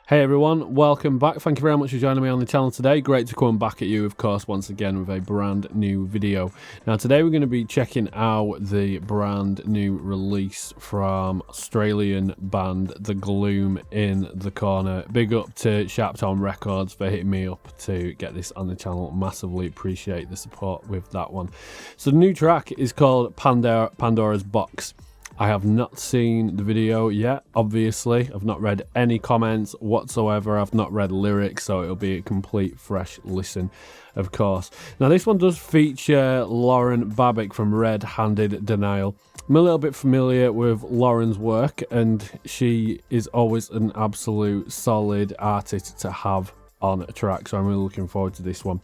Hey everyone, welcome back. Thank you very much for joining me on the channel today. Great to come back at you, of course, once again with a brand new video. Now today we're going to be checking out the brand new release from Australian band The Gloom In The Corner. Big up to Sharptown Records for hitting me up to get this on the channel. Massively appreciate the support with that one. So the new track is called Pandora's Box. I have not seen the video yet, obviously. I've not read any comments whatsoever. I've not read lyrics, so it'll be a complete fresh listen, of course. Now, this one does feature Lauren Babic from Red Handed Denial. I'm a little bit familiar with Lauren's work, and she is always an absolute solid artist to have on a track, so I'm really looking forward to this one.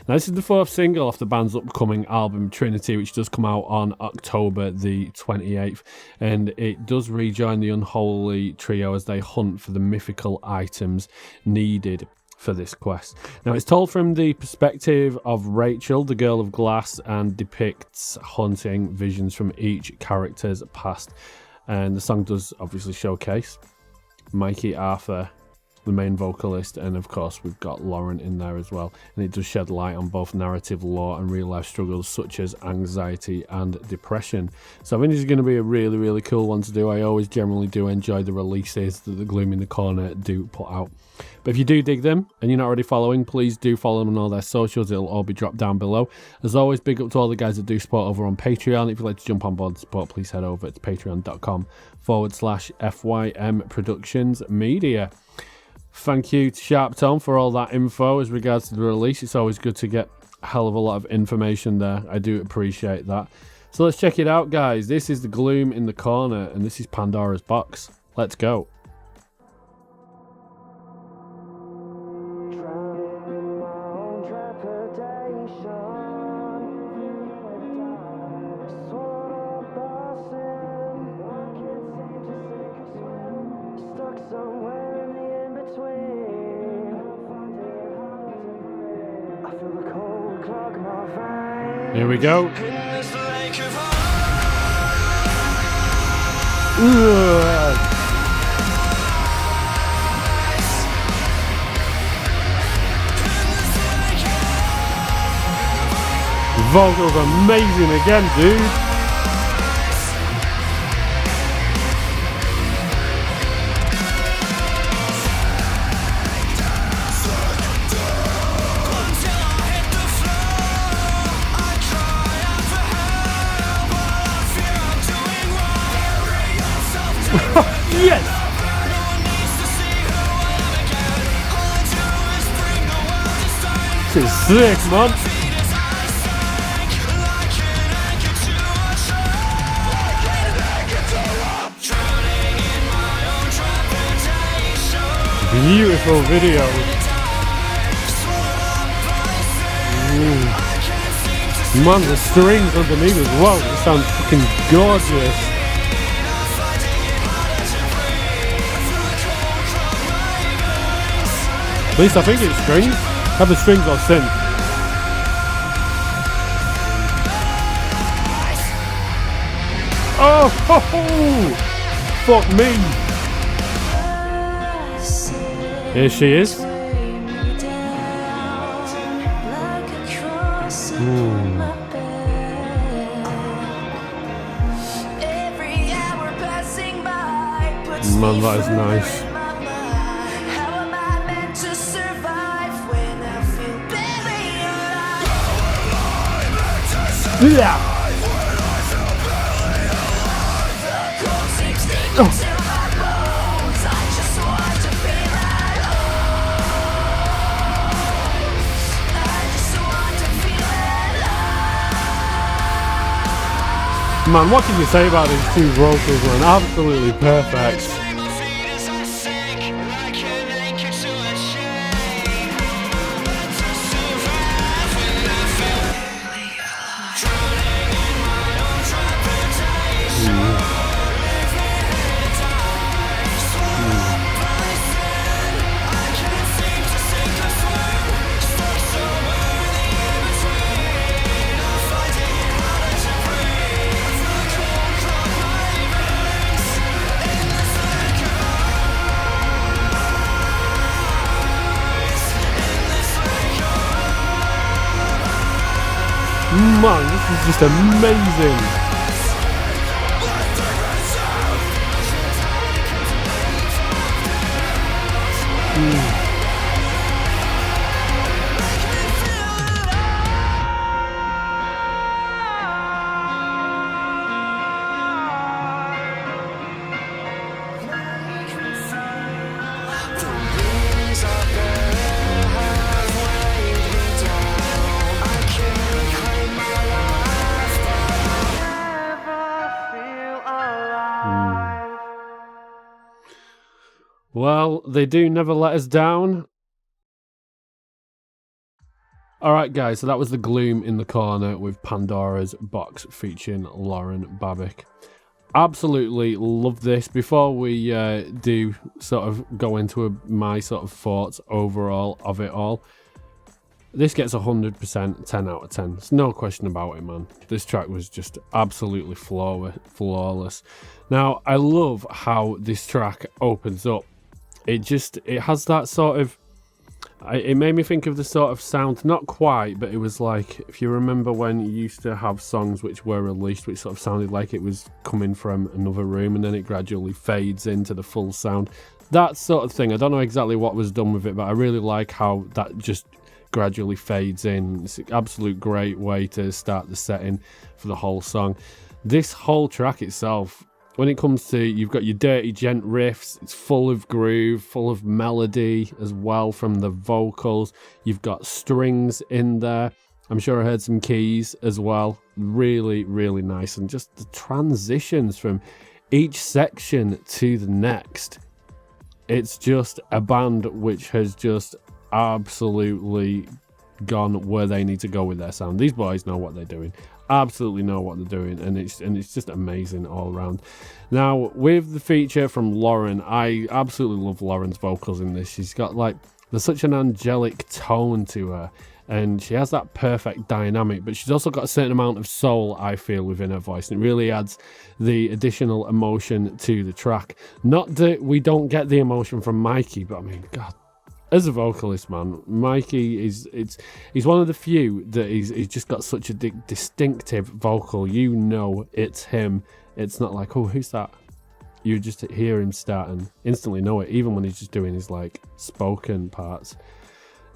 Now, this is the fourth single off the band's upcoming album Trinity, which does come out on October the 28th, and it does rejoin the Unholy trio as they hunt for the mythical items needed for this quest. Now, it's told from the perspective of Rachel, the girl of glass, and depicts hunting visions from each character's past, and the song does obviously showcase Mikey Arthur, the main vocalist, and of course we've got Lauren in there as well, and it does shed light on both narrative lore and real life struggles such as anxiety and depression. So I think this is going to be a really cool one to do. I always generally do enjoy the releases that the Gloom in the Corner do put out. But if you do dig them and you're not already following, please do follow them on all their socials. It'll all be dropped down below. As always, big up to all the guys that do support over on Patreon. If you'd like to jump on board and support, please head over to patreon.com/FYM Productions Media. Thank you to Sharptown for all that info as regards to the release. It's always good to get a hell of a lot of information there. I do appreciate that. So let's check it out, guys. This is The Gloom in the Corner, and this is Pandora's Box. Let's go. Here we go. Vocals amazing again, dude. Yes! This is sick, man. Beautiful video. Ooh. Man, the strings underneath as well. It sounds fucking gorgeous. At least I think it's strings. Have the strings or synth. Oh, ho, ho. Fuck me. Here she is. Man, that is nice. Yeah. Oh. Man, what can you say about these two vocals, man? Absolutely perfect. Man, this is just amazing. Well, they do never let us down. Alright guys, so that was the Gloom in the Corner with Pandora's box featuring Lauren Babic. Absolutely love this. Before we do sort of go into my sort of thoughts overall of it all, this gets 100% 10 out of 10. There's no question about it, man. This track was just absolutely flawless. Now, I love how this track opens up. It has that sort of, it made me think of the sort of sound, not quite, but it was like, if you remember when you used to have songs which were released, which sort of sounded like it was coming from another room, and then it gradually fades into the full sound. That sort of thing. I don't know exactly what was done with it, but I really like how that just gradually fades in. It's an absolute great way to start the setting for the whole song. This whole track itself, when it comes to, you've got your dirty gent riffs, it's full of groove, full of melody as well from the vocals. You've got strings in there. I'm sure I heard some keys as well. Really, really nice. And just the transitions from each section to the next. It's just a band which has just absolutely gone where they need to go with their sound. These boys know what they're doing. Absolutely know what they're doing, and it's just amazing all around. Now, with the feature from Lauren, I absolutely love Lauren's vocals in this. She's got like, there's such an angelic tone to her, and she has that perfect dynamic, but she's also got a certain amount of soul, I feel, within her voice, and it really adds the additional emotion to the track. Not that we don't get the emotion from Mikey, but I mean, God, as a vocalist, man, Mikey he's one of the few that he's just got such a distinctive vocal. You know it's him. It's not like, oh, who's that? You just hear him start and instantly know it, even when he's just doing his like spoken parts.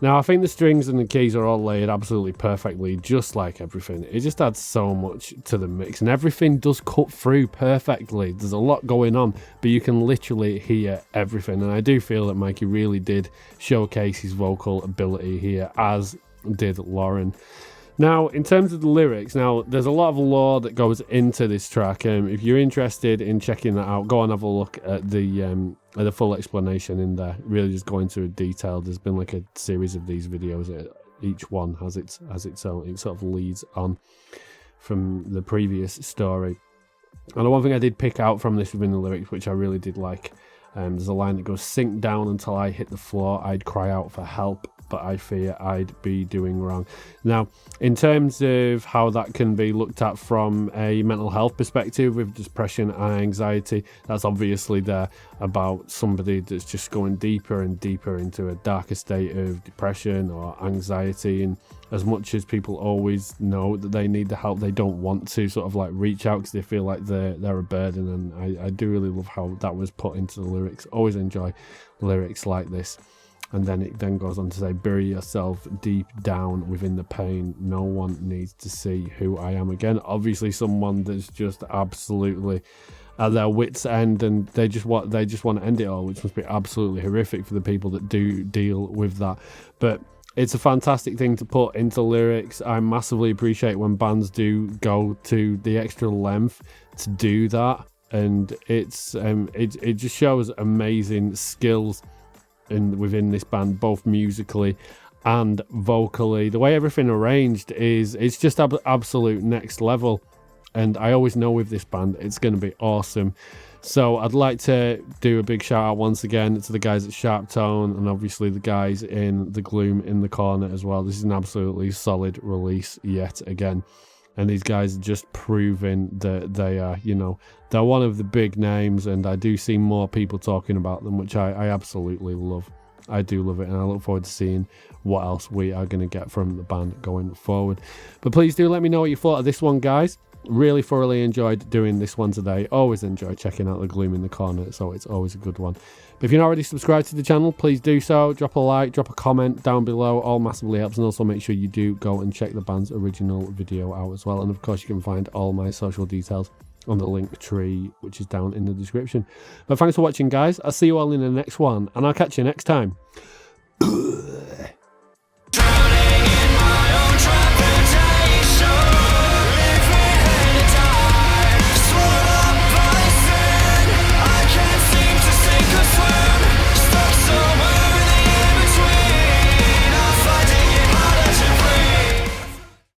Now, I think the strings and the keys are all laid absolutely perfectly, just like everything. It just adds so much to the mix, and everything does cut through perfectly. There's a lot going on, but you can literally hear everything, and I do feel that Mikey really did showcase his vocal ability here, as did Lauren. Now, in terms of the lyrics, now there's a lot of lore that goes into this track. If you're interested in checking that out, go and have a look at the full explanation in there. Really just go into detail. There's been like a series of these videos. Each one has its own. It sort of leads on from the previous story. And the one thing I did pick out from this within the lyrics, which I really did like, there's a line that goes, "Sink down until I hit the floor. I'd cry out for help, but I fear I'd be doing wrong." Now, in terms of how that can be looked at from a mental health perspective with depression and anxiety, that's obviously there about somebody that's just going deeper and deeper into a darker state of depression or anxiety. And as much as people always know that they need the help, they don't want to sort of like reach out because they feel like they're a burden. And I do really love how that was put into the lyrics. Always enjoy lyrics like this. And then it then goes on to say, "Bury yourself deep down within the pain. No one needs to see who I am." Again, obviously someone that's just absolutely at their wits' end, and they just want to end it all, which must be absolutely horrific for the people that do deal with that. But it's a fantastic thing to put into lyrics. I massively appreciate when bands do go to the extra length to do that, and it just shows amazing skills within this band, both musically and vocally. The way everything arranged it's just absolute next level, and I always know with this band it's going to be awesome. So I'd like to do a big shout out once again to the guys at Sharp Tone, and obviously the guys in the Gloom in the Corner as well. This is an absolutely solid release yet again, and these guys are just proving that they are, they're one of the big names, and I do see more people talking about them, which I absolutely love. I do love it, and I look forward to seeing what else we are going to get from the band going forward. But please do let me know what you thought of this one, guys. Really thoroughly enjoyed doing this one today. Always enjoy checking out the Gloom in the Corner, so it's always a good one. But if you're not already subscribed to the channel, please do so. Drop a like, drop a comment down below. All massively helps. And also make sure you do go and check the band's original video out as well. And of course, you can find all my social details on the link tree, which is down in the description. But thanks for watching, guys. I'll see you all in the next one, and I'll catch you next time.